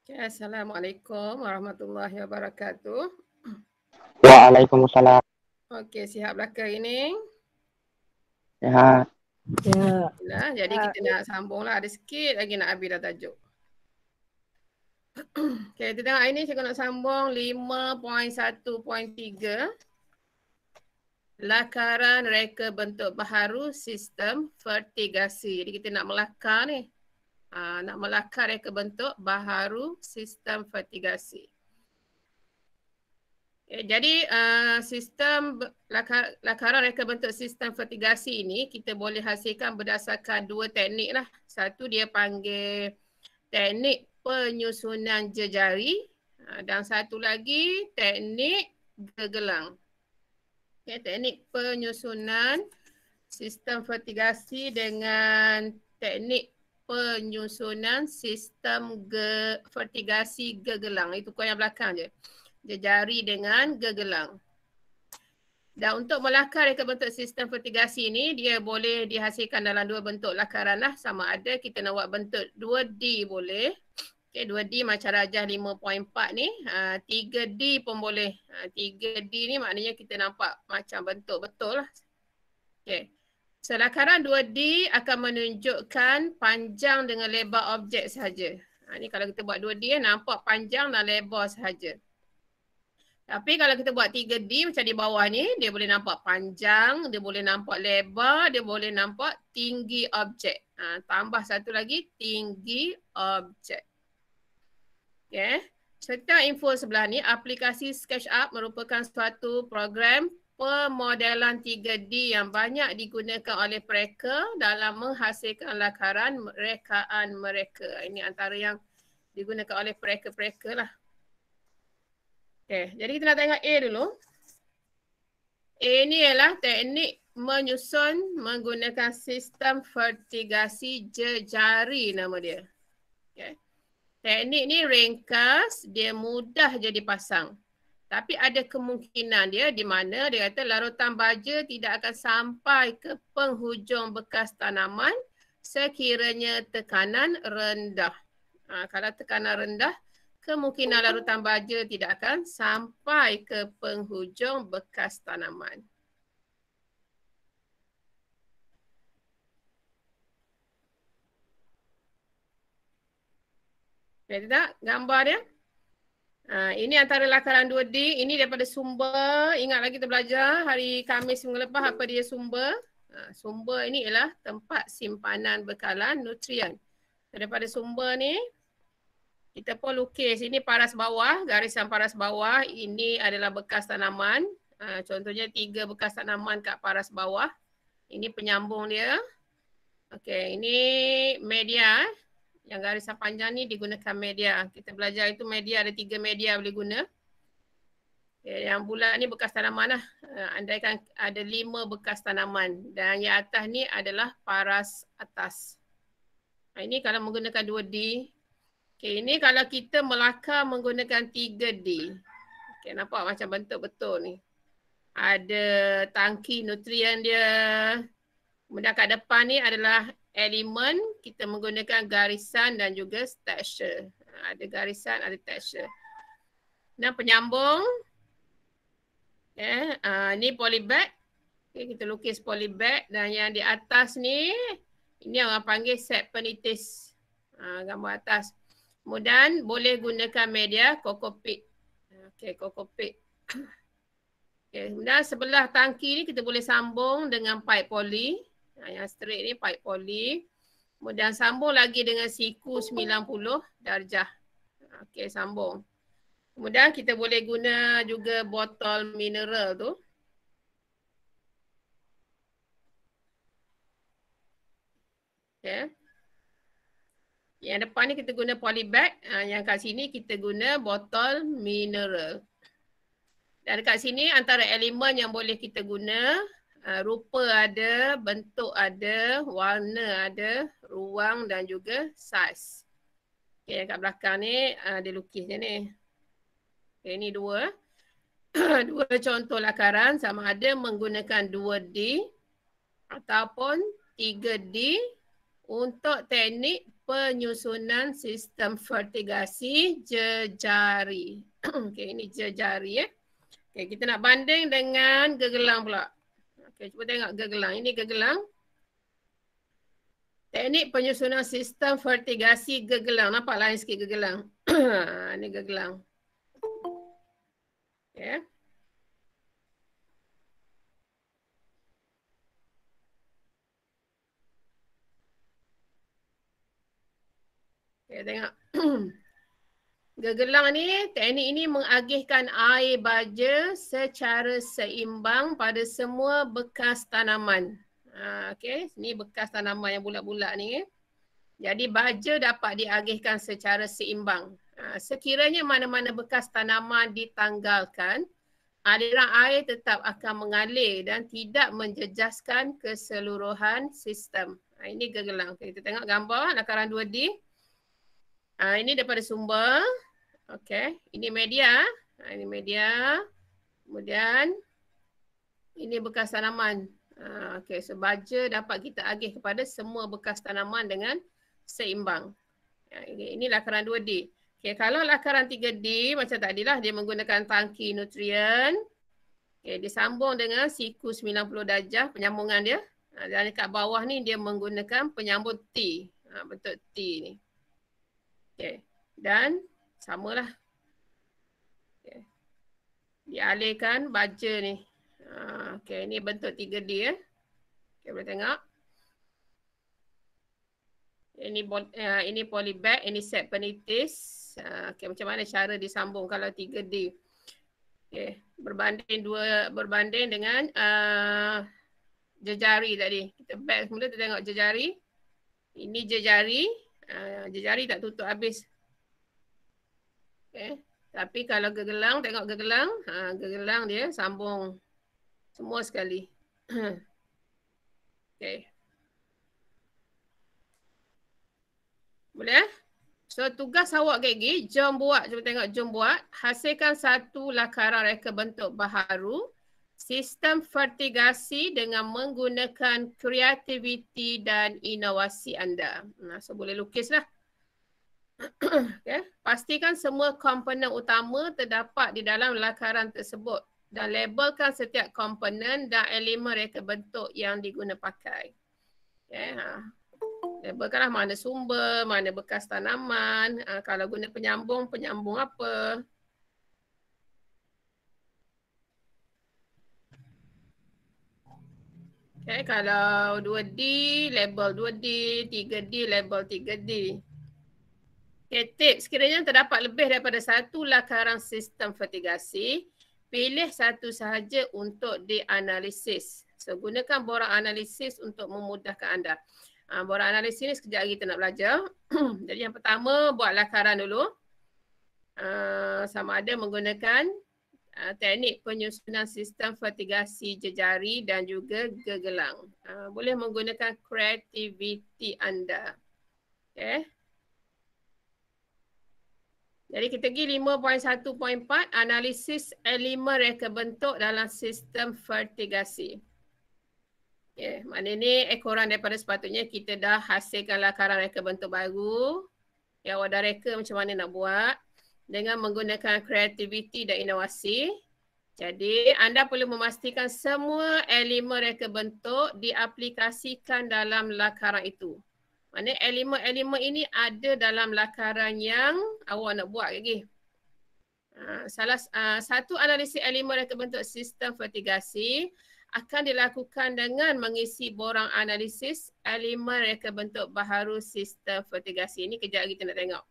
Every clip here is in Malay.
Okay, Assalamualaikum warahmatullahi wabarakatuh. Waalaikumsalam. Okey, sihat belaka ini? Sehat. Ya. Nah, jadi kita nak sambunglah. Ada sikit lagi nak habis dah tajuk. Okey, kita tengok hari ni saya nak sambung 5.1.3. Lakaran reka bentuk baharu sistem vertigasi. Jadi kita nak melakar ni. Nak melakar reka bentuk baharu sistem vertigasi. Jadi sistem lakaran reka bentuk sistem vertigasi ini kita boleh hasilkan berdasarkan dua teknik lah. Satu dia panggil teknik penyusunan jejari dan satu lagi teknik gegelang. Okay, teknik penyusunan sistem vertigasi dengan teknik penyusunan sistem vertigasi gegelang. Itu kau yang belakang je. Jejari dengan gegelang. Dan untuk melakar reka bentuk sistem vertigasi ini, dia boleh dihasilkan dalam dua bentuk lakaran lah. Sama ada kita nak buat bentuk 2D boleh. Okay, 2D macam rajah 5.4 ni. 3D pun boleh. 3D ni maknanya kita nampak macam bentuk betul lah. Okay. So, lakaran 2D akan menunjukkan panjang dengan lebar objek sahaja. Ni kalau kita buat 2D nampak panjang dan lebar sahaja. Tapi kalau kita buat 3D macam di bawah ni, dia boleh nampak panjang, dia boleh nampak lebar, dia boleh nampak tinggi objek. Tambah satu lagi, tinggi objek. Okay. So kita info sebelah ni, aplikasi SketchUp merupakan suatu program pemodelan 3D yang banyak digunakan oleh mereka dalam menghasilkan lakaran rekaan mereka. Ini antara yang digunakan oleh mereka lah. Okay, jadi kita nak tengok A dulu. A ni ialah teknik menyusun menggunakan sistem vertigasi jejari nama dia. Okay. Teknik ni ringkas, dia mudah je dipasang. Tapi ada kemungkinan dia di mana dia kata larutan baja tidak akan sampai ke penghujung bekas tanaman sekiranya tekanan rendah. Kalau tekanan rendah, kemungkinan larutan baja tidak akan sampai ke penghujung bekas tanaman. Lihat tak gambar dia? Ini antara lakaran 2D. Ini daripada sumber. Ingat lagi kita belajar hari Khamis minggu lepas apa dia sumber. Sumber ini ialah tempat simpanan bekalan nutrien. Daripada sumber ni, kita pun lukis. Ini paras bawah, garisan paras bawah. Ini adalah bekas tanaman. Contohnya 3 bekas tanaman kat paras bawah. Ini penyambung dia. Okey, ini media. Yang garisan panjang ni digunakan media. Kita belajar itu media, ada 3 media boleh guna. Okay, yang bulat ni bekas tanaman lah. Andaikan ada 5 bekas tanaman. Dan yang atas ni adalah paras atas. Ini kalau menggunakan 2D. Okay, ini kalau kita melakar menggunakan 3D. Okay, nampak macam bentuk betul ni. Ada tangki nutrien dia. Kemudian kat depan ni adalah elemen, kita menggunakan garisan dan juga tekstur. Ada garisan, ada tekstur. Dan penyambung. Ni polybag. Okay, kita lukis polybag. Dan yang di atas ni, ini orang panggil set penitis. Gambar atas. Kemudian boleh gunakan media kokopit. Okay, kokopit. Okay, kemudian sebelah tangki ni kita boleh sambung dengan pipe poly. Yang straight ni pipe poly. Kemudian sambung lagi dengan siku 90 darjah. Okey, sambung. Kemudian kita boleh guna juga botol mineral tu. Okey. Yang depan ni kita guna polybag. Yang kat sini kita guna botol mineral. Dan dekat sini antara elemen yang boleh kita guna, rupa ada, bentuk ada, warna ada, ruang dan juga saiz. Okay, yang kat belakang ni dia lukis je ni. Okay, ni dua. Dua contoh lakaran sama ada menggunakan 2D ataupun 3D untuk teknik penyusunan sistem vertigasi jejari. Okey, ini jejari Okey, kita nak banding dengan gegelang pula. Okey, cuba tengok gegelang. Ini gegelang. Teknik penyusunan sistem vertigasi gegelang. Nampak lain sikit gegelang. Ini gegelang. Okey. Okey, tengok. Gegelang ni, teknik ini mengagihkan air baja secara seimbang pada semua bekas tanaman. Okey, ni bekas tanaman yang bulat-bulat ni. Jadi baja dapat diagihkan secara seimbang. Sekiranya mana-mana bekas tanaman ditanggalkan, aliran air tetap akan mengalir dan tidak menjejaskan keseluruhan sistem. Ini gegelang. Kita tengok gambar lakaran 2D. Ini daripada sumber. Okey, ini media. Ini media. Kemudian ini bekas tanaman. Okey, so baja dapat kita agih kepada semua bekas tanaman dengan seimbang. Ini lakaran 2D. Okey, kalau lakaran 3D macam tadilah, dia menggunakan tangki nutrien. Okey, disambung dengan siku 90 darjah penyambungan dia. Dan dekat bawah ni dia menggunakan penyambung T. Bentuk T ni. Okey, dan samalah. Okay. Dialihkan baja ni. Okey, ni bentuk 3D Okey, boleh tengok. Ini polybag, ini set penitis. Okey, macam mana cara disambung kalau 3D? Okey, berbanding dengan jejari tadi. Kita back semula, kita tengok jejari. Ini jejari. Jejari tak tutup habis. Okay. Tapi kalau gegelang, tengok gegelang. Gegelang dia sambung semua sekali. Okay. Boleh? So tugas awak kayak gini, jom buat. Cuba tengok, jom buat. Hasilkan satu lakaran reka bentuk baharu. Sistem vertigasi dengan menggunakan kreativiti dan inovasi anda. So boleh lukislah. Okay. Pastikan semua komponen utama terdapat di dalam lakaran tersebut dan labelkan setiap komponen dan elemen reka bentuk yang diguna pakai. Okay. Labelkanlah mana sumber, mana bekas tanaman, kalau guna penyambung, penyambung apa. Okay, kalau 2D, label 2D, 3D, label 3D. Okay, tips, sekiranya terdapat lebih daripada satu lakaran sistem vertigasi, pilih satu sahaja untuk dianalisis. So, gunakan borang analisis untuk memudahkan anda. Borang analisis ni sekejap lagi kita nak belajar. Jadi yang pertama, buat lakaran dulu. Sama ada menggunakan teknik penyusunan sistem vertigasi jejari dan juga gegelang. Boleh menggunakan kreativiti anda. Okay. Jadi kita pergi 5.1.4, analisis elemen reka bentuk dalam sistem vertigasi. Okay. Maknanya ekoran daripada sepatutnya kita dah hasilkan lakaran reka bentuk baru. Ya, awak dah reka macam mana nak buat. Dengan menggunakan kreativiti dan inovasi. Jadi anda perlu memastikan semua elemen reka bentuk diaplikasikan dalam lakaran itu. Maksudnya elemen-elemen ini ada dalam lakaran yang awak nak buat lagi. Satu analisis elemen reka bentuk sistem vertigasi akan dilakukan dengan mengisi borang analisis elemen reka bentuk baharu sistem vertigasi. Ini kejap kita nak tengok.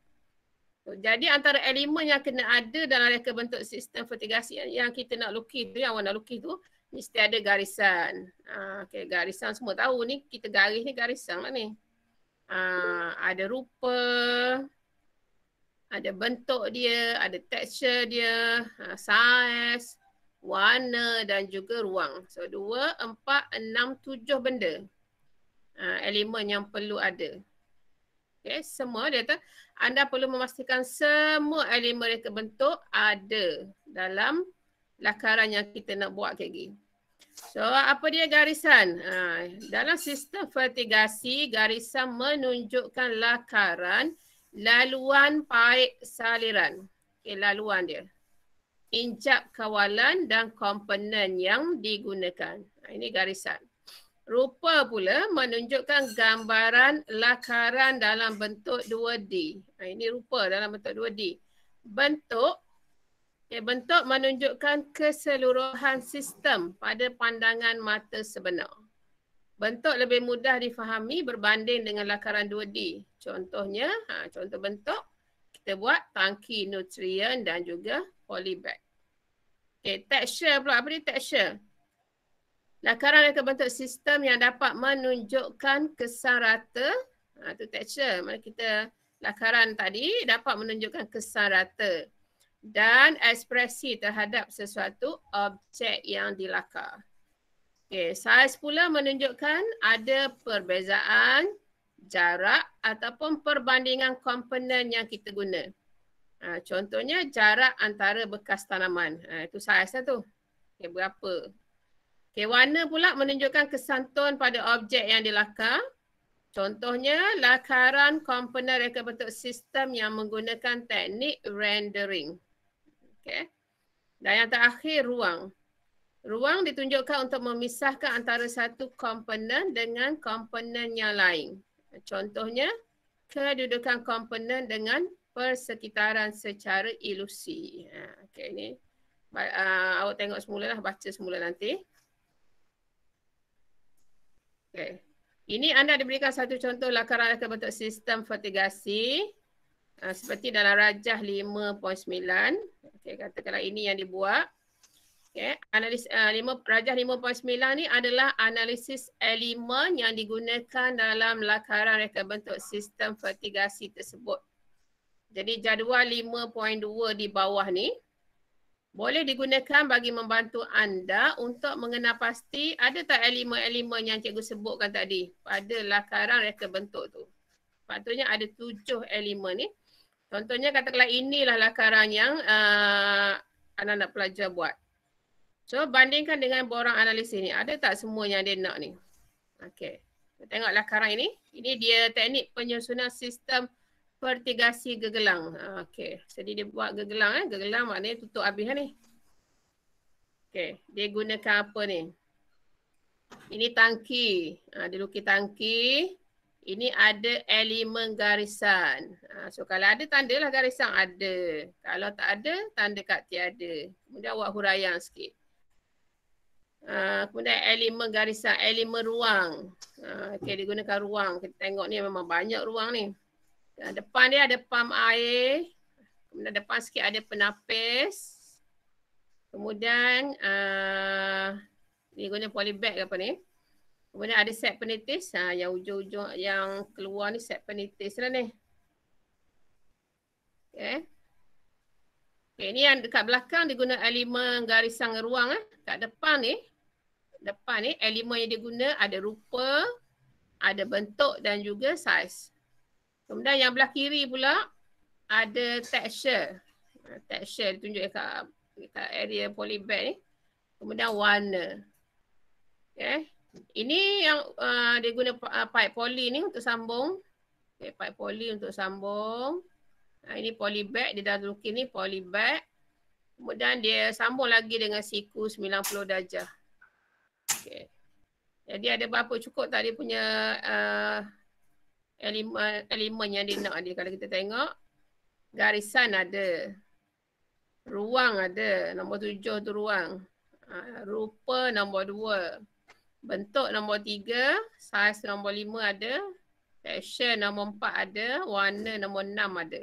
Jadi antara elemen yang kena ada dalam reka bentuk sistem vertigasi yang kita nak lukis tu, yang awak nak lukis tu, mesti ada garisan. Okay, garisan semua tahu ni, kita garis ni garisan lah ni. Ada rupa, ada bentuk dia, ada tekstur dia, saiz, warna dan juga ruang. So 2, 4, 6, 7 benda. Elemen yang perlu ada. Okay, semua dia tu. Anda perlu memastikan semua elemen reka bentuk ada dalam lakaran yang kita nak buat kayak gini. So apa dia garisan? Dalam sistem vertigasi, garisan menunjukkan lakaran laluan paip saliran. Okay, laluan dia. Injap kawalan dan komponen yang digunakan. Ini garisan. Rupa pula menunjukkan gambaran lakaran dalam bentuk 2D. Ini rupa dalam bentuk 2D. Bentuk menunjukkan keseluruhan sistem pada pandangan mata sebenar. Bentuk lebih mudah difahami berbanding dengan lakaran 2D. Contohnya, contoh bentuk, kita buat tangki nutrien dan juga polybag. Okay, texture pula. Apa dia texture? Lakaran reka bentuk sistem yang dapat menunjukkan kesan rata. Itu texture. Mana kita lakaran tadi dapat menunjukkan kesan rata. Dan ekspresi terhadap sesuatu objek yang dilakar. Okay, saiz pula menunjukkan ada perbezaan, jarak ataupun perbandingan komponen yang kita guna. Contohnya jarak antara bekas tanaman. Itu saiznya tu. Okay, berapa? Okay, warna pula menunjukkan kesan ton pada objek yang dilakar. Contohnya lakaran komponen reka bentuk sistem yang menggunakan teknik rendering. Okay. Dan yang terakhir, ruang. Ruang ditunjukkan untuk memisahkan antara satu komponen dengan komponen yang lain. Contohnya, kedudukan komponen dengan persekitaran secara ilusi. Okay, ini awak tengok semula lah, baca semula nanti. Okay. Ini anda diberikan satu contoh lakaran reka bentuk sistem vertigasi. Seperti dalam rajah 5.9. Okay, katakanlah ini yang dibuat. Okay, rajah 5.9 ni adalah analisis elemen yang digunakan dalam lakaran reka bentuk sistem vertigasi tersebut. Jadi jadual 5.2 di bawah ni boleh digunakan bagi membantu anda untuk mengenal pasti ada tak elemen-elemen yang cikgu sebutkan tadi pada lakaran reka bentuk tu. Patutnya ada 7 elemen ni. Contohnya katakanlah inilah lakaran yang anak-anak pelajar buat. So bandingkan dengan borang analisis ni. Ada tak semua yang dia nak ni? Okey. Tengok lakaran ini. Ini dia teknik penyusunan sistem vertigasi gegelang. Okey. Jadi dia buat gegelang. Gegelang maknanya tutup habis ni. Okey. Dia gunakan apa ni? Ini tangki. Dia lukis tangki. Ini ada elemen garisan. So kalau ada tandalah garisan ada. Kalau tak ada, tanda kat tiada. Kemudian awak huraian sikit. Kemudian elemen garisan, elemen ruang. Okay, digunakan ruang. Kita tengok ni memang banyak ruang ni. Depan dia ada pam air. Kemudian depan sikit ada penapis. Kemudian ni guna polybag apa ni. Kemudian ada set penitis. Yang ujung-ujung yang keluar ni set penitis lah ni. Okay. Okay, ni yang dekat belakang dia guna elemen garisan ruang. Kat depan ni elemen yang dia guna ada rupa, ada bentuk dan juga saiz. Kemudian yang belah kiri pula ada texture. Texture ditunjuk kat area polybag ni. Kemudian warna. Okay. Ini yang dia guna pipe poly ni untuk sambung. Okay, pipe poly untuk sambung. Ini polybag, dia dah lukis ni polybag. Kemudian dia sambung lagi dengan siku 90 darjah. Okay. Jadi ada berapa cukup tak dia punya elemen yang dia nak dia. Kalau kita tengok, garisan ada. Ruang ada, nombor 7 tu ruang. Rupa nombor 2. Bentuk nombor 3, saiz nombor 5 ada, texture nombor 4 ada, warna nombor 6 ada.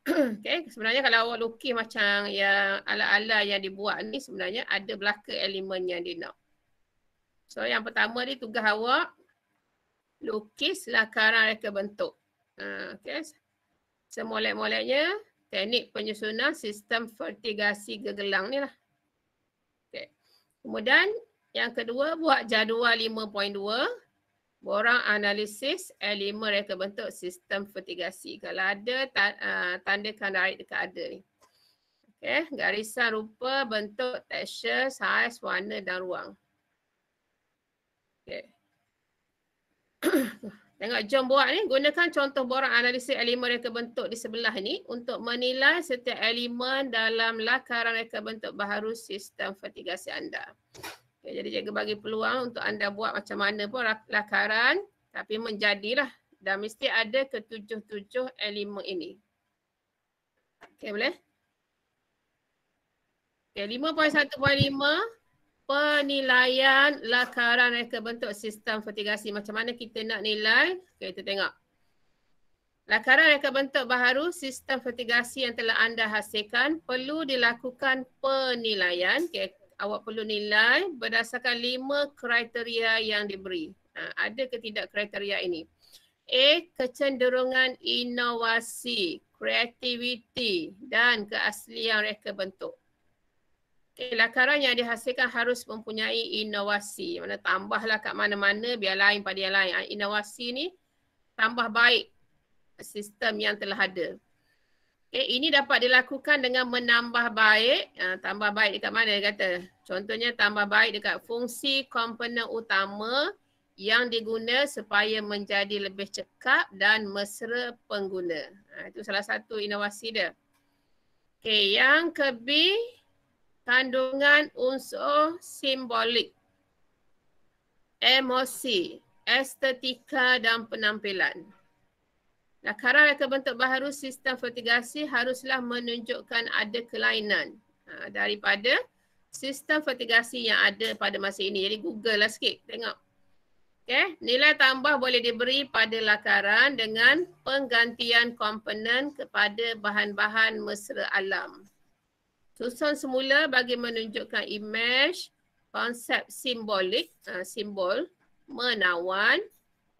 Okay, sebenarnya kalau awak lukis macam yang ala-ala yang dibuat ni sebenarnya ada belaka elemen yang dia nak. So yang pertama ni tugas awak lukis lakaran reka bentuk. Okay. Semolek-moleknya teknik penyusunan sistem vertigasi gegelang ni lah. Okay. Kemudian yang kedua, buat jadual 5.2, borang analisis elemen reka bentuk sistem vertigasi. Kalau ada, tandakan direct dekat ada ni. Okay. Garisan rupa, bentuk, tekstur, saiz, warna dan ruang. Okay. Tengok, jom buat ni. Gunakan contoh borang analisis elemen reka bentuk di sebelah ni untuk menilai setiap elemen dalam lakaran reka bentuk baharu sistem vertigasi anda. Okay, jadi cikgu bagi peluang untuk anda buat macam mana pun lakaran, tapi menjadilah. Dan mesti ada ketujuh-tujuh elemen ini. Okay, boleh? Okay, 5.1.5. Penilaian lakaran reka bentuk sistem vertigasi. Macam mana kita nak nilai? Okay, kita tengok. Lakaran reka bentuk baharu sistem vertigasi yang telah anda hasilkan perlu dilakukan penilaian. Okay, awak perlu nilai berdasarkan 5 kriteria yang diberi. Ada ke tidak kriteria ini? A. Kecenderungan inovasi, kreativiti dan keaslian reka bentuk. Okay, lakaran yang dihasilkan harus mempunyai inovasi. Mana tambahlah kat mana-mana biar lain pada yang lain. Inovasi ni tambah baik sistem yang telah ada. Okay, ini dapat dilakukan dengan menambah baik. Tambah baik dekat mana dia kata? Contohnya tambah baik dekat fungsi komponen utama yang diguna supaya menjadi lebih cekap dan mesra pengguna. Itu salah satu inovasi dia. Okay, yang ke B, kandungan unsur simbolik, emosi, estetika dan penampilan. Lakaran reka bentuk baharu sistem vertigasi haruslah menunjukkan ada kelainan daripada sistem vertigasi yang ada pada masa ini. Jadi Google lah sikit, tengok. Okay. Nilai tambah boleh diberi pada lakaran dengan penggantian komponen kepada bahan-bahan mesra alam. Susun semula bagi menunjukkan imej, konsep simbolik, simbol, menawan,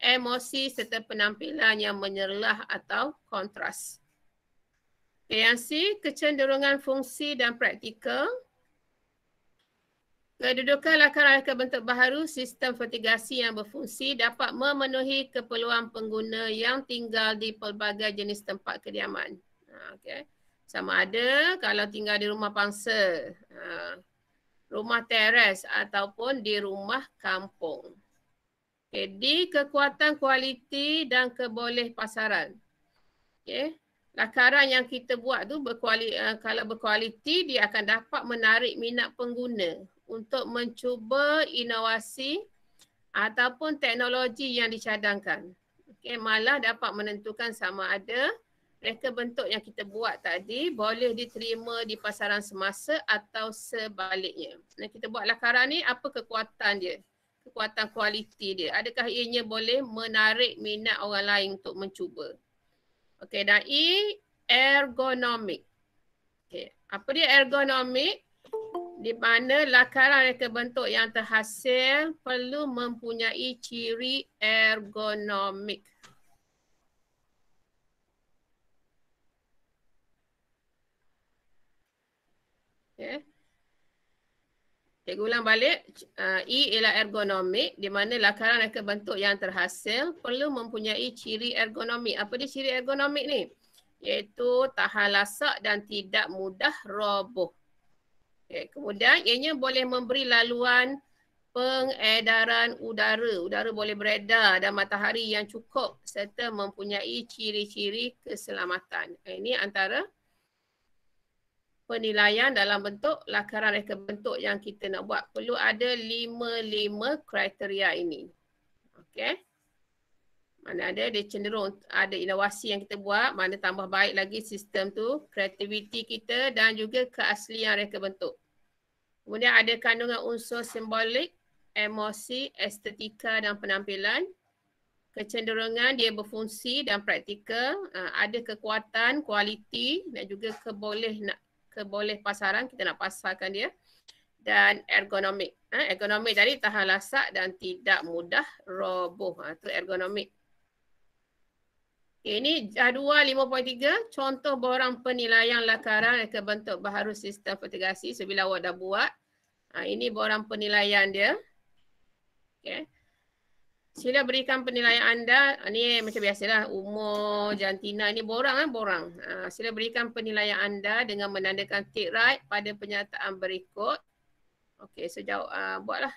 emosi serta penampilan yang menyerlah atau kontras. Yang C, kecenderungan fungsi dan praktikal. Kedudukan lakaran reka bentuk baharu sistem vertigasi yang berfungsi dapat memenuhi keperluan pengguna yang tinggal di pelbagai jenis tempat kediaman. Okay. Sama ada kalau tinggal di rumah pangsa, rumah teres ataupun di rumah kampung. Okay. Di kekuatan kualiti dan keboleh pasaran. Okay. Lakaran yang kita buat tu kalau berkualiti dia akan dapat menarik minat pengguna untuk mencuba inovasi ataupun teknologi yang dicadangkan. Okay. Malah dapat menentukan sama ada reka bentuk yang kita buat tadi boleh diterima di pasaran semasa atau sebaliknya. Nah, kita buat lakaran ni, apa kekuatan dia? Kekuatan kualiti dia. Adakah ianya boleh menarik minat orang lain untuk mencuba? Okey, dan E, ergonomik. Okey, apa dia ergonomik? Di mana lakaran reka bentuk yang terhasil perlu mempunyai ciri ergonomik. Okay. Cikgu ulang balik. E ialah ergonomik di mana lakaran reka bentuk yang terhasil perlu mempunyai ciri ergonomik. Apa dia ciri ergonomik ni? Iaitu tahan lasak dan tidak mudah roboh. Okay. Kemudian ianya boleh memberi laluan pengedaran udara. Udara boleh beredar dan matahari yang cukup serta mempunyai ciri-ciri keselamatan. Ini antara penilaian dalam bentuk lakaran reka bentuk yang kita nak buat. Perlu ada 5 kriteria ini. Okey. Mana ada dia cenderung ada inovasi yang kita buat, mana tambah baik lagi sistem tu, kreativiti kita dan juga keaslian reka bentuk. Kemudian ada kandungan unsur simbolik, emosi, estetika dan penampilan. Kecenderungan dia berfungsi dan praktikal, ada kekuatan, kualiti dan juga keboleh pasaran, kita nak pasarkan dia, dan ergonomik. Ergonomik tadi tahan lasak dan tidak mudah roboh. Itu ergonomik. Okay, ini jadual 5.3, contoh borang penilaian lakaran reka bentuk baharu sistem vertigasi. So, bila awak dah buat, ini borang penilaian dia. Okay. Sila berikan penilaian anda. Ni macam biasalah, umur, jantina ni borang. Sila berikan penilaian anda dengan menandakan tick right pada pernyataan berikut. Okey, so jawab, buatlah.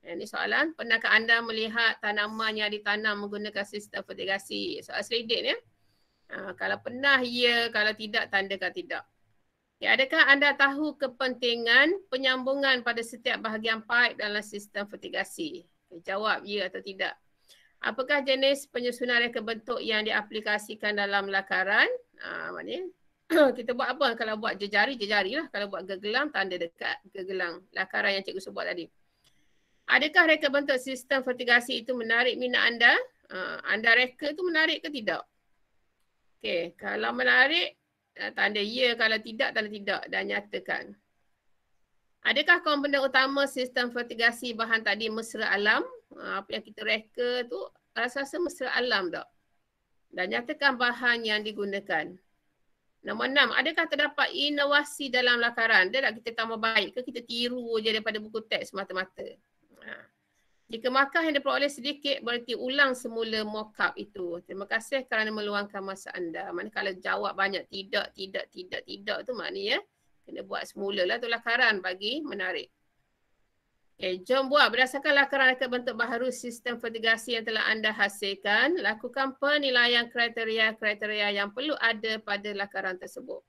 Ini soalan, pernahkah anda melihat tanaman yang ditanam menggunakan sistem fertigasi? Soal selidik ni. Kalau pernah, ya. Kalau tidak, tandakan tidak. Okay, adakah anda tahu kepentingan penyambungan pada setiap bahagian pipe dalam sistem fertigasi? Okay, jawab ya atau tidak. Apakah jenis penyusunan reka bentuk yang diaplikasikan dalam lakaran? Maknanya kita buat apa? Kalau buat jejari, jejari lah. Kalau buat gegelang, tanda dekat gegelang. Lakaran yang cikgu sebut tadi. Adakah reka bentuk sistem fertigasi itu menarik minat anda? Anda reka itu menarik ke tidak? Okey, kalau menarik, tanda ya. Kalau tidak, tanda tidak. Dan nyatakan. Adakah komponen utama sistem fertigasi bahan tadi mesra alam? Apa yang kita reka tu rasa-rasa mesra alam tak? Dan nyatakan bahan yang digunakan. Nombor 6, adakah terdapat inovasi dalam lakaran? Dia tak kita tambah baik ke kita tiru je daripada buku teks semata-mata? Jika markah yang diperoleh sedikit, berarti ulang semula mock-up itu. Terima kasih kerana meluangkan masa anda. Mana kalau jawab banyak tidak tu maknanya kena buat semula lah tu lakaran bagi menarik. Okay, jom buat berdasarkan lakaran reka bentuk baharu sistem fertigasi yang telah anda hasilkan. Lakukan penilaian kriteria-kriteria yang perlu ada pada lakaran tersebut.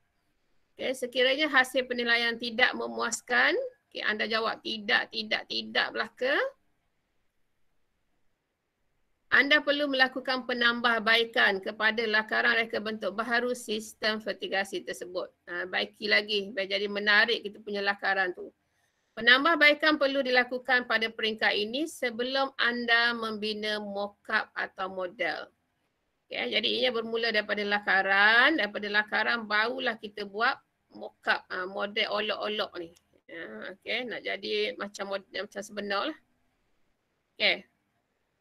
Okay, sekiranya hasil penilaian tidak memuaskan, okay, anda jawab tidak belaka. Anda perlu melakukan penambahbaikan kepada lakaran reka bentuk baharu sistem fertigasi tersebut. Baiki lagi, biar jadi menarik kita punya lakaran tu. Penambahbaikan perlu dilakukan pada peringkat ini sebelum anda membina mock-up atau model. Okay, jadi ia bermula daripada lakaran barulah kita buat mock-up, model olok-olok ni. Okay, nak jadi macam sebenar lah. Okay.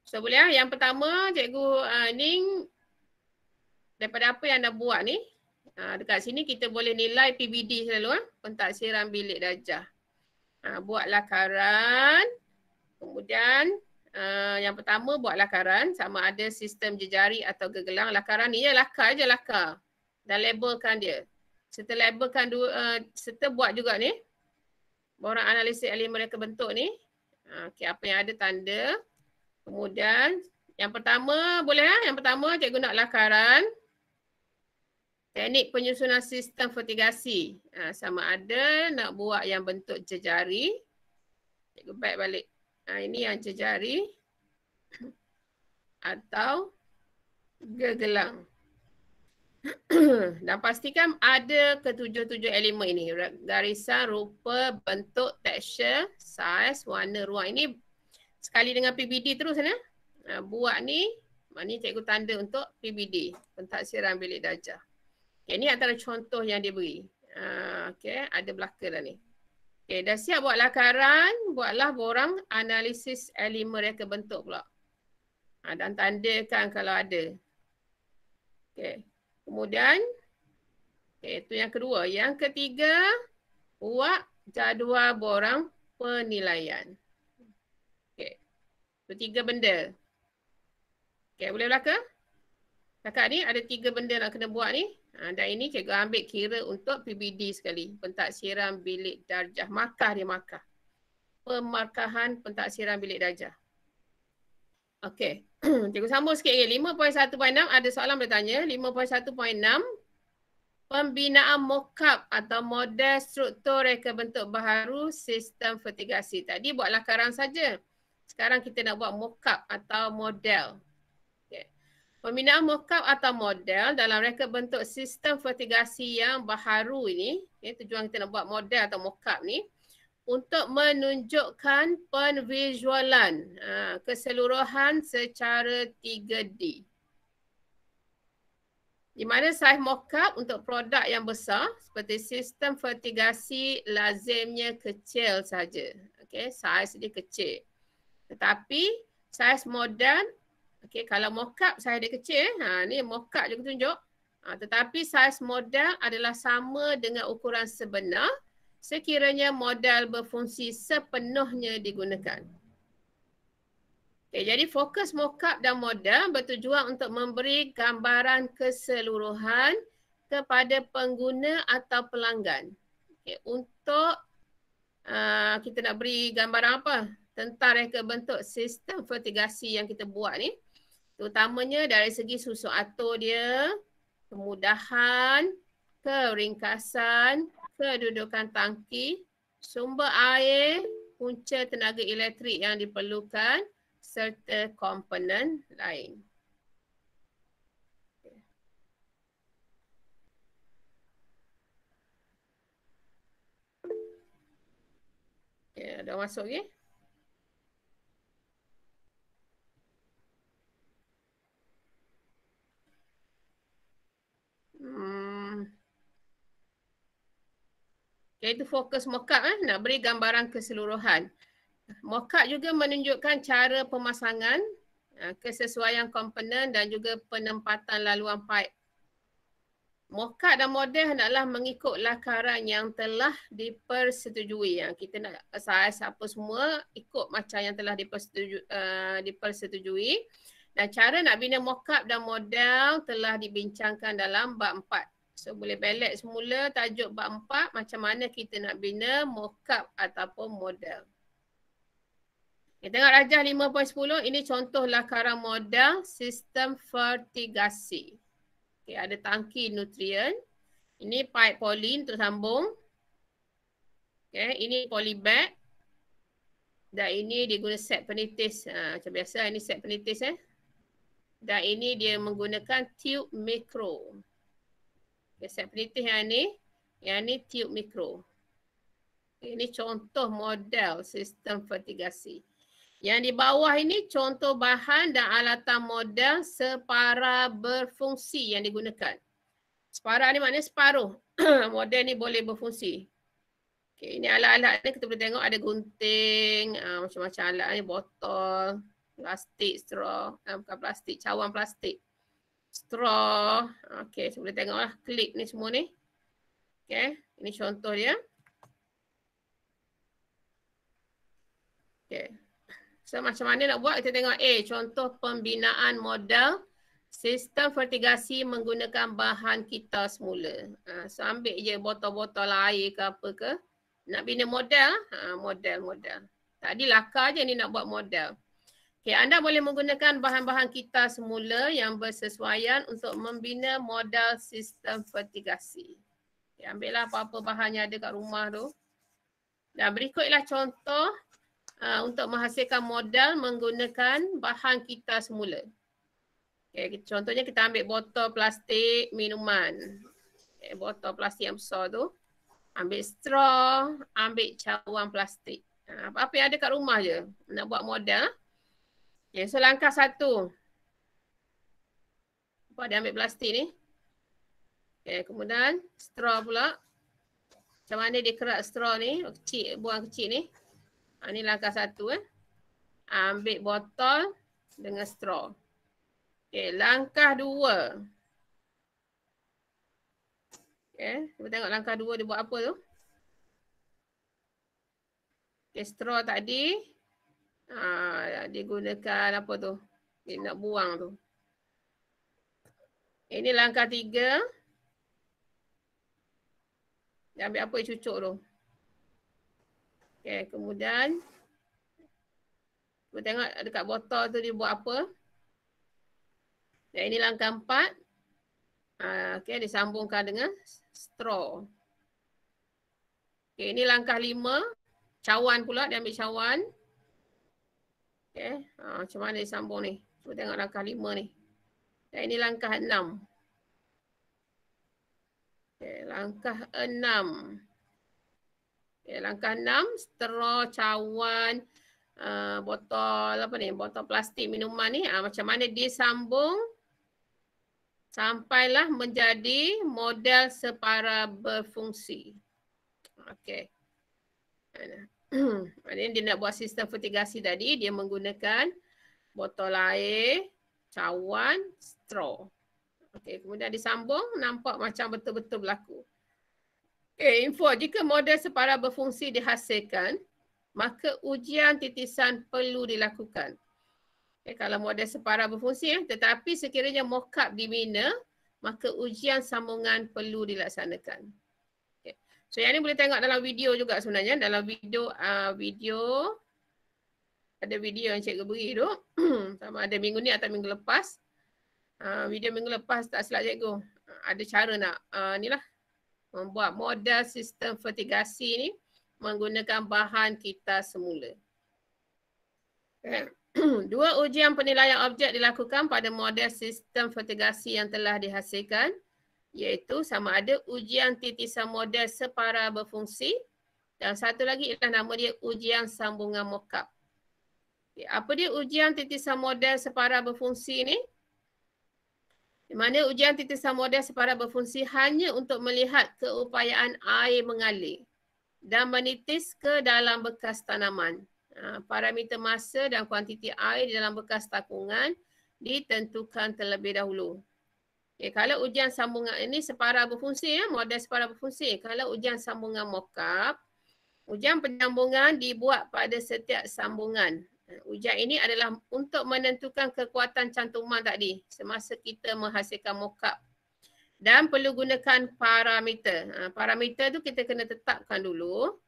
So boleh lah. Yang pertama cikgu Ning daripada apa yang anda buat ni. Dekat sini kita boleh nilai PBD selalu. Pentaksiran bilik darjah. Buat lakaran. Kemudian yang pertama buat lakaran sama ada sistem jejari atau gegelang. Lakaran ni ya lakar je lakar. Dan labelkan dia. Setelah labelkan serta buat juga ni. Borang analisis elemen reka bentuk ni. Okay, apa yang ada tanda. Kemudian yang pertama boleh lah. Yang pertama cikgu nak lakaran teknik penyusunan sistem fertigasi. Sama ada nak buat yang bentuk jejari. Cikgu back balik. Ini yang jejari atau gegelang. Dan pastikan ada ketujuh-tujuh elemen ini. Garisan, rupa, bentuk, tekstur, saiz, warna, ruang. Ini sekali dengan PBD terus ya. Buat ni, maknanya cikgu tanda untuk PBD, pentaksiran bilik darjah. Okay, ini antara contoh yang dia beri. Okay, ada belaka dah ni. Okay, dah siap buat lakaran, buatlah borang analisis elemen reka bentuk pula. Dan tandakan kalau ada. Okay, kemudian, okay, itu yang kedua. Yang ketiga, buat jadual borang penilaian. So, 3 benda. Okay, boleh belaka? Kakak ni ada 3 benda nak kena buat ni. Dan ini cikgu ambil kira untuk PBD sekali. Pentaksiran bilik darjah. Markah dia markah. Pemarkahan pentaksiran bilik darjah. Okay. Cikgu sambung sikit lagi. 5.1.6 ada soalan bertanya. 5.1.6 pembinaan mock-up atau model struktur reka bentuk baharu sistem fertigasi. Tadi buat lakaran saja. Sekarang kita nak buat mock-up atau model. Okay. Pembinaan mock-up atau model dalam reka bentuk sistem fertigasi yang baharu ini. Okay, tujuan kita nak buat model atau mock-up ni. Untuk menunjukkan penvisualan keseluruhan secara 3D. Di mana saiz mock-up untuk produk yang besar seperti sistem fertigasi lazimnya kecil saja. Okay, saiz dia kecil. Tetapi saiz model, okay, kalau mock-up saiz dia kecil, ni mock-up je aku tunjuk. Tetapi saiz model adalah sama dengan ukuran sebenar sekiranya model berfungsi sepenuhnya digunakan. Okay, Jadi fokus mockup dan model bertujuan untuk memberi gambaran keseluruhan kepada pengguna atau pelanggan. Untuk kita nak beri gambaran apa tentang reka bentuk sistem vertigasi yang kita buat ni. Terutamanya dari segi susun atur dia, kemudahan, keringkasan, kedudukan tangki, sumber air, punca tenaga elektrik yang diperlukan serta komponen lain. Okay, dah masuk ke? Okay, itu fokus mockup nak beri gambaran keseluruhan. Mockup juga menunjukkan cara pemasangan, kesesuaian komponen dan juga penempatan laluan pipe. Mockup dan model hendaklah mengikut lakaran yang telah dipersetujui. Kita nak saiz apa semua ikut macam yang telah dipersetujui. Dan cara nak bina mockup dan model telah dibincangkan dalam bab 4. So boleh balik semula tajuk bab 4 macam mana kita nak bina mockup ataupun model. Kita tengok rajah 5.10, ini contoh lakaran model sistem vertigasi. Okay, ada tangki nutrien. Ini pipe poli untuk sambung. Okay, ini polybag. Dan ini dia guna set penitis. Macam biasa ini set penitis. Dan ini dia menggunakan tube mikro. Okay, set penitis yang ni tube mikro. Okay, ini contoh model sistem vertigasi. Yang di bawah ini contoh bahan dan alatan model separa berfungsi yang digunakan. Separa ni maknanya separuh. Model ni boleh berfungsi. Okay, ini alat-alat ni kita boleh tengok ada gunting, macam-macam alat ni, botol, plastik, straw, bukan plastik, cawan plastik. Straw, okay, so boleh tengoklah klip ni semua ni. Okay, ini contoh dia. Okay. So macam mana nak buat? Kita tengok contoh pembinaan model sistem vertigasi menggunakan bahan kita semula. So ambil je botol-botol air ke apa ke. Nak bina model, model. Tadi lakar je ni nak buat model. Okay, anda boleh menggunakan bahan-bahan kita semula yang bersesuaian untuk membina model sistem vertigasi. Okay, ambillah apa-apa bahan yang ada kat rumah tu. Dan berikutlah contoh untuk menghasilkan model menggunakan bahan kita semula. Okay, contohnya kita ambil botol plastik minuman. Okay, botol plastik yang besar tu. Ambil straw, ambil cawan plastik. Apa-apa yang ada kat rumah je nak buat model. Okay, so langkah 1. Dia ambil plastik ni. Okay, kemudian straw pula. Macam mana dia kerak straw ni, kecil, buang kecil ni. Ini langkah 1. Ambil botol dengan straw. Okay, langkah 2. Okay, kita tengok langkah 2 dia buat apa tu. Okay, straw tadi. Dia gunakan apa tu. Dia nak buang tu. Ini langkah 3. Dia ambil apa yang cucuk tu. Okay, kemudian kita tengok dekat botol tu dia buat apa. Dan ini langkah 4. Okay, disambungkan dengan straw. Okay, ini langkah 5. Cawan pula, dia ambil cawan. Okay, macam mana disambung ni. Cuba tengok langkah 5 ni. Dan ini langkah 6. Okay, langkah 6. Okay, langkah 6, straw, cawan, botol apa ni, botol plastik minuman ni, macam mana disambung sampailah menjadi model separa berfungsi. Okey. Maknanya dia nak buat sistem vertigasi tadi, dia menggunakan botol air, cawan, straw. Okey, kemudian disambung, nampak macam betul-betul berlaku. Okay, info, jika model separa berfungsi dihasilkan, maka ujian titisan perlu dilakukan. Kalau model separa berfungsi, tetapi sekiranya mock-up dibina, maka ujian sambungan perlu dilaksanakan. So yang ni boleh tengok dalam video juga sebenarnya. Dalam video, ada video yang cikgu beri tu. Sama ada minggu ni atau minggu lepas. Video minggu lepas tak silap cikgu. Ada cara nak ni lah. Membuat model sistem vertigasi ni menggunakan bahan kita semula. Dua ujian penilaian objek dilakukan pada model sistem vertigasi yang telah dihasilkan, iaitu sama ada ujian titisan model separa berfungsi dan satu lagi ialah nama dia ujian sambungan mock-up. Apa dia ujian titisan model separa berfungsi ni? Di mana ujian titisan model separa berfungsi hanya untuk melihat keupayaan air mengalir dan menitis ke dalam bekas tanaman. Parameter masa dan kuantiti air di dalam bekas takungan ditentukan terlebih dahulu. Kalau ujian sambungan ini separa berfungsi, model separa berfungsi. Kalau ujian sambungan mock-up, ujian penyambungan dibuat pada setiap sambungan. Ujian ini adalah untuk menentukan kekuatan cantuman tadi semasa kita menghasilkan mock-up. Dan perlu gunakan parameter. Parameter tu kita kena tetapkan dulu.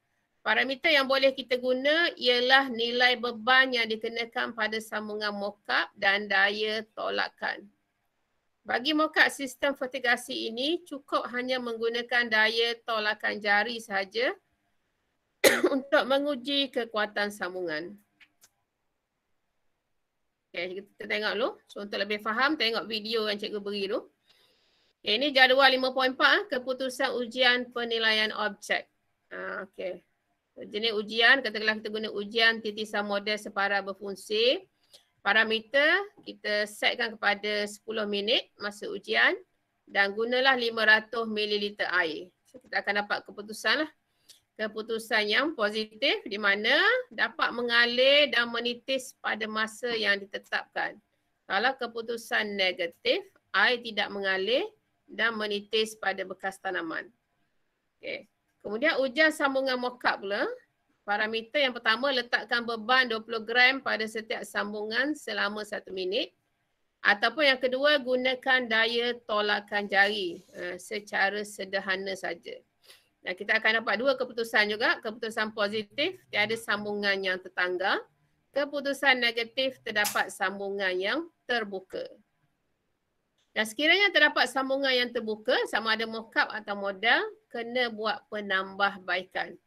Parameter yang boleh kita guna ialah nilai beban yang dikenakan pada sambungan mock-up dan daya tolakan. Bagi mock-up sistem vertigasi ini cukup hanya menggunakan daya tolakan jari sahaja untuk menguji kekuatan sambungan. Kita tengok dulu. So untuk lebih faham, tengok video yang cikgu beri dulu. Ini jadual 5.4, keputusan ujian penilaian objek. Jenis ujian, katakanlah kita guna ujian titisan model separa berfungsi. Parameter kita setkan kepada 10 minit masa ujian dan gunalah 500 ml air. So, kita akan dapat keputusan lah. Keputusan yang positif di mana dapat mengalir dan menitis pada masa yang ditetapkan. Kalau keputusan negatif, air tidak mengalir dan menitis pada bekas tanaman. Kemudian ujian sambungan mock-up pula. Parameter yang pertama, letakkan beban 20 gram pada setiap sambungan selama 1 minit. Ataupun yang kedua, gunakan daya tolakan jari secara sederhana saja. Dan kita akan dapat dua keputusan juga. Keputusan positif, tiada sambungan yang tertangga. Keputusan negatif, terdapat sambungan yang terbuka. Dan sekiranya terdapat sambungan yang terbuka, sama ada mock-up atau model, kena buat penambahbaikan.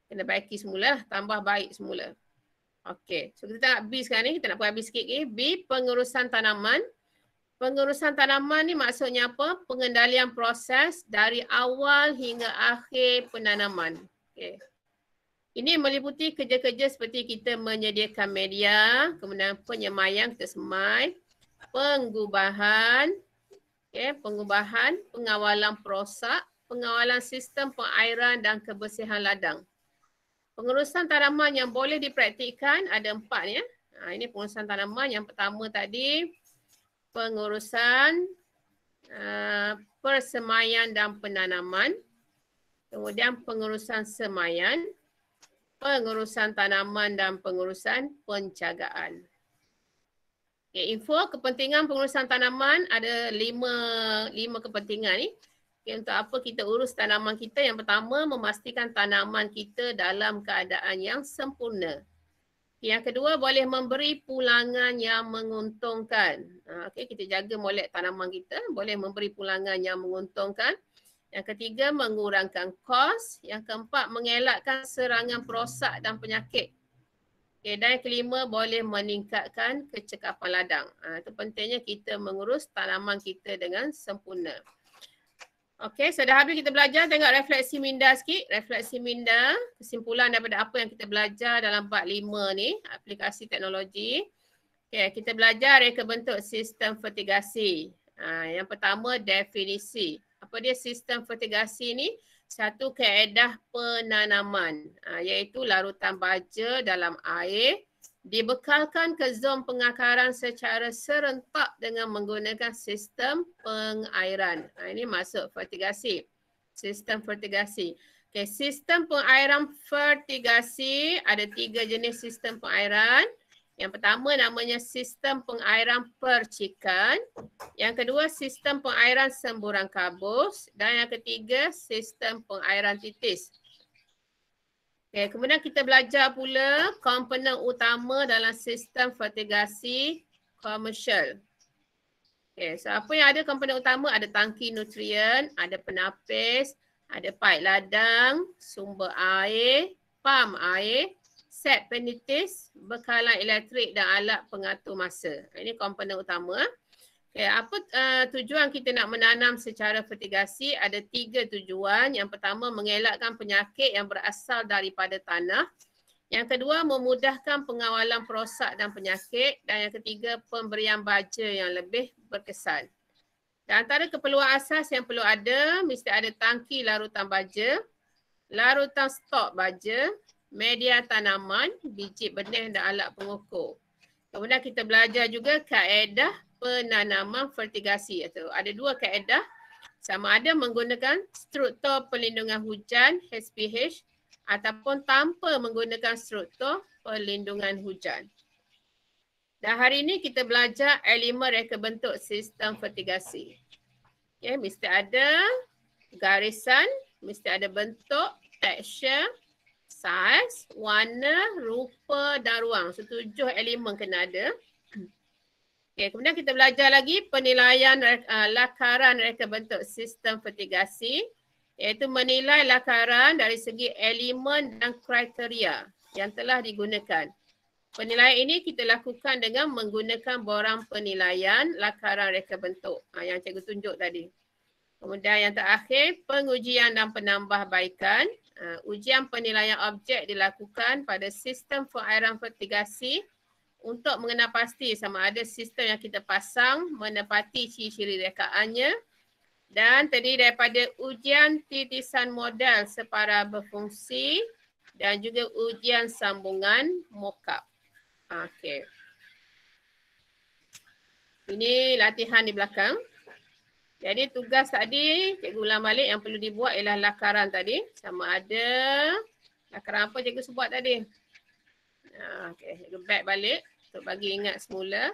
Kena baiki semula, tambah baik semula. So kita nak B sekarang ni, kita nak buat B sikit. B, pengurusan tanaman. Pengurusan tanaman ni maksudnya apa? Pengendalian proses dari awal hingga akhir penanaman. Ini meliputi kerja-kerja seperti kita menyediakan media, kemudian penyemaian, kita semai, pengubahan, pengawalan perosak, pengawalan sistem pengairan dan kebersihan ladang. Pengurusan tanaman yang boleh dipraktikkan ada 4 ya. Ini pengurusan tanaman. Yang pertama tadi pengurusan persemaian dan penanaman. Kemudian pengurusan semaian, pengurusan tanaman dan pengurusan penjagaan. Info kepentingan pengurusan tanaman ada 5 kepentingan ni. Untuk apa kita urus tanaman kita? Yang pertama, memastikan tanaman kita dalam keadaan yang sempurna. Yang kedua, boleh memberi pulangan yang menguntungkan. Kita jaga molek tanaman kita, boleh memberi pulangan yang menguntungkan. Yang ketiga, mengurangkan kos. Yang keempat, mengelakkan serangan perosak dan penyakit. Dan yang kelima, boleh meningkatkan kecekapan ladang. Itu pentingnya kita mengurus tanaman kita dengan sempurna. Sudah habis kita belajar, tengok refleksi minda sikit. Refleksi minda, kesimpulan daripada apa yang kita belajar dalam bab 5 ni, aplikasi teknologi. Kita belajar reka bentuk sistem vertigasi. Yang pertama, definisi. Apa dia sistem vertigasi ni? Satu kaedah penanaman, iaitu larutan baja dalam air dibekalkan ke zon pengakaran secara serentak dengan menggunakan sistem pengairan. Ini masuk vertigasi. Sistem vertigasi. Sistem pengairan vertigasi ada 3 jenis sistem pengairan. Yang pertama namanya sistem pengairan percikan. Yang kedua sistem pengairan semburan kabus. Dan yang ketiga sistem pengairan titis. Okay, kemudian kita belajar pula komponen utama dalam sistem fertigasi komersial. Okay, so apa yang ada komponen utama? Ada tangki nutrien, ada penapis, ada paip ladang, sumber air, pam air, set penitis, bekalan elektrik dan alat pengatur masa. Ini komponen utama. Okay, apa tujuan kita nak menanam secara fertigasi? Ada 3 tujuan. Yang pertama, mengelakkan penyakit yang berasal daripada tanah. Yang kedua, memudahkan pengawalan perosak dan penyakit. Dan yang ketiga, pemberian baja yang lebih berkesan. Dan antara keperluan asas yang perlu ada, mesti ada tangki larutan baja, larutan stok baja, media tanaman, biji benih dan alat pengukur. Kemudian kita belajar juga kaedah penanaman fertigasi. Ada 2 kaedah. Sama ada menggunakan struktur perlindungan hujan HPH ataupun tanpa menggunakan struktur perlindungan hujan. Dan hari ini kita belajar elemen reka bentuk sistem fertigasi. Okay, mesti ada garisan, mesti ada bentuk, tekstur, saiz, warna, rupa dan ruang. So 7 elemen kena ada. Okay, kemudian kita belajar lagi penilaian lakaran reka bentuk sistem fertigasi, iaitu menilai lakaran dari segi elemen dan kriteria yang telah digunakan. Penilaian ini kita lakukan dengan menggunakan borang penilaian lakaran reka bentuk yang cikgu tunjuk tadi. Kemudian yang terakhir, pengujian dan penambahbaikan. Ujian penilaian objek dilakukan pada sistem pengairan fertigasi untuk mengenal pasti sama ada sistem yang kita pasang menepati ciri-ciri rekaannya dan terdiri daripada ujian titisan model separa berfungsi dan juga ujian sambungan mock-up. Okey. Ini latihan di belakang. Jadi tugas tadi, cikgu ulang balik yang perlu dibuat ialah lakaran tadi. Sama ada lakaran apa cikgu sebut tadi. Okey, cikgu back balik untuk bagi ingat semula.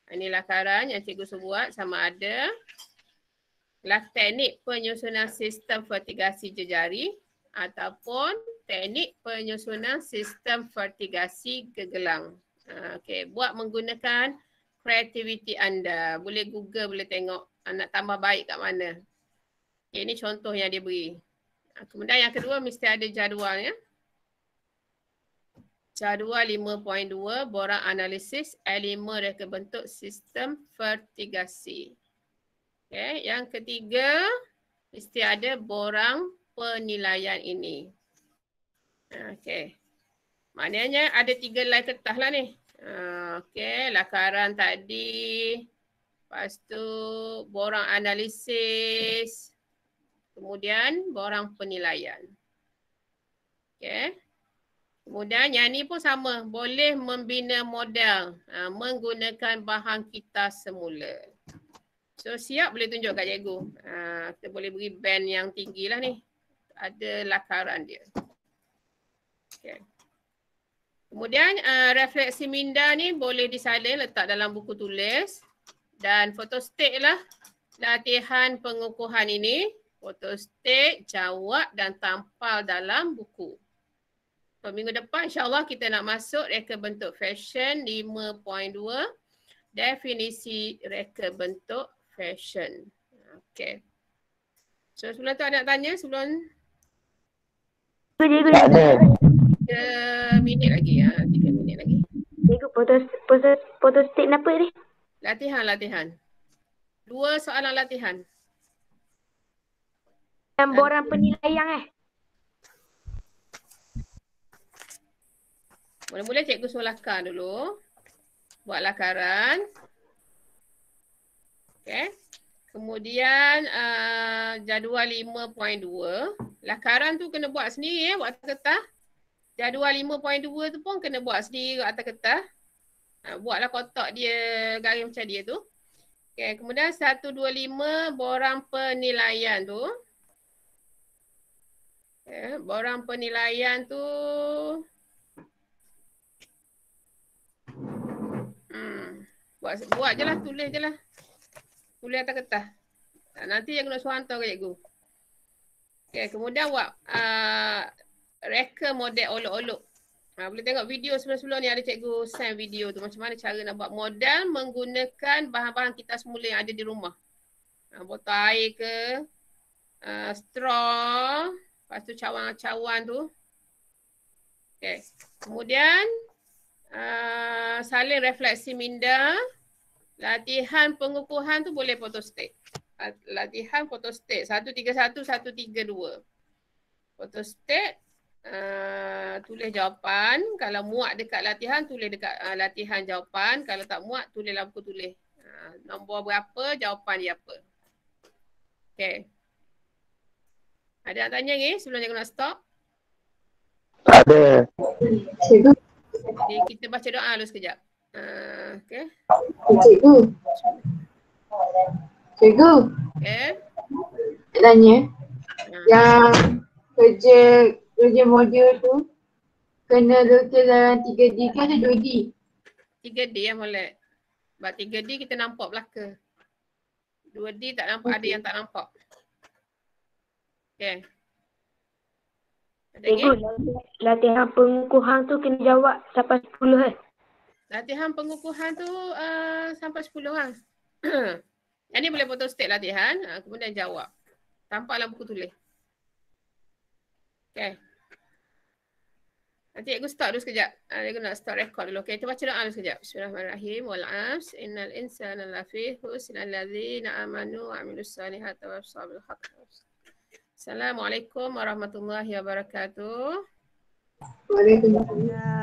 Ini lakaran yang cikgu buat sama ada teknik penyusunan sistem fertigasi jejari ataupun teknik penyusunan sistem fertigasi gegelang. Okey, buat menggunakan kreativiti anda. Boleh Google, boleh tengok nak tambah baik kat mana. Okay, ini contoh yang dia beri. Kemudian yang kedua mesti ada jadualnya. Jadual 5.2 borang analisis elemen reka bentuk sistem fertigasi. Okay, yang ketiga mesti ada borang penilaian ini. Okay. Maknanya ada 3 line kertas lah ni. Okay, lakaran tadi. Lepas tu borang analisis. Kemudian borang penilaian. Okay. Kemudian yang ni pun sama. Boleh membina model menggunakan bahan kita semula. So siap boleh tunjuk kat cikgu. Kita boleh beri band yang tinggi lah ni. Ada lakaran dia. Okay. Kemudian refleksi minda ni boleh disalin letak dalam buku tulis. Dan fotostat lah latihan pengukuhan ini. Fotostat, jawab dan tampal dalam buku. Minggu depan insyaAllah kita nak masuk reka bentuk fashion 5.2. Definisi reka bentuk fashion. Okay. So sebelum tu ada nak tanya sebelum? Tak ada. 3 minit lagi. 3 minit lagi. Cikgu fotostat apa ni? Latihan. 2 soalan latihan. Yang borang penilaian Mula-mula cikgu suruh lakar dulu. Buat lakaran. Okay. Kemudian jadual 5.2. Lakaran tu kena buat sendiri buat atas kertas. Jadual 5.2 tu pun kena buat sendiri atas kertas. Buatlah kotak dia garis macam dia tu. Okay. Kemudian 125 borang penilaian tu. Okay. Borang penilaian tu Buat je lah, tulis je lah. Tulis atas kertas. Nanti yang kena suruh hantar ke cikgu. Okay, kemudian buat reka model olok-olok. Boleh tengok video sebelum-sebelum ni ada cikgu send video tu. Macam mana cara nak buat model menggunakan bahan-bahan kita semula yang ada di rumah. Botol air ke, straw, lepas tu cawan-cawan tu. Okay. Kemudian salin refleksi minda. Latihan pengukuhan tu boleh photostat. Latihan photostat 131 132. Photostat tulis jawapan. Kalau muat dekat latihan, tulis dekat latihan jawapan. Kalau tak muat, tulis dalam buku tulis. Nombor berapa, jawapan dia apa. Okay. Ada nak tanya ni sebelum cikgu nak stop? Ada. Cikgu. Okay, kita baca doa dulu sekejap. Okay. Cikgu. Cikgu. Okay. Tanya. Yang kerja modul tu kena lukis dalam 3D ke ada 2D? 3D ya molek. Sebab 3D kita nampak belaka. 2D tak nampak, ada yang tak nampak. Okay. Ada lagi? Cikgu, latihan pengukuhan tu kena jawab sampai 10 kan? Latihan pengukuhan tu sampai 10 lah. Yang ni boleh photostat latihan, kemudian jawab. Tampak dalam buku tulis. Okay. Nanti cikgu stop dulu sekejap. Cikgu nak stop record dulu. Okay, kita baca doa dulu sekejap. Bismillahirrahmanirrahim. Wal'as innal insana lafi husn alladzina amanu wa amilus salihati wa sabil haqq. Assalamualaikum warahmatullahi wabarakatuh. Waalaikumsalam.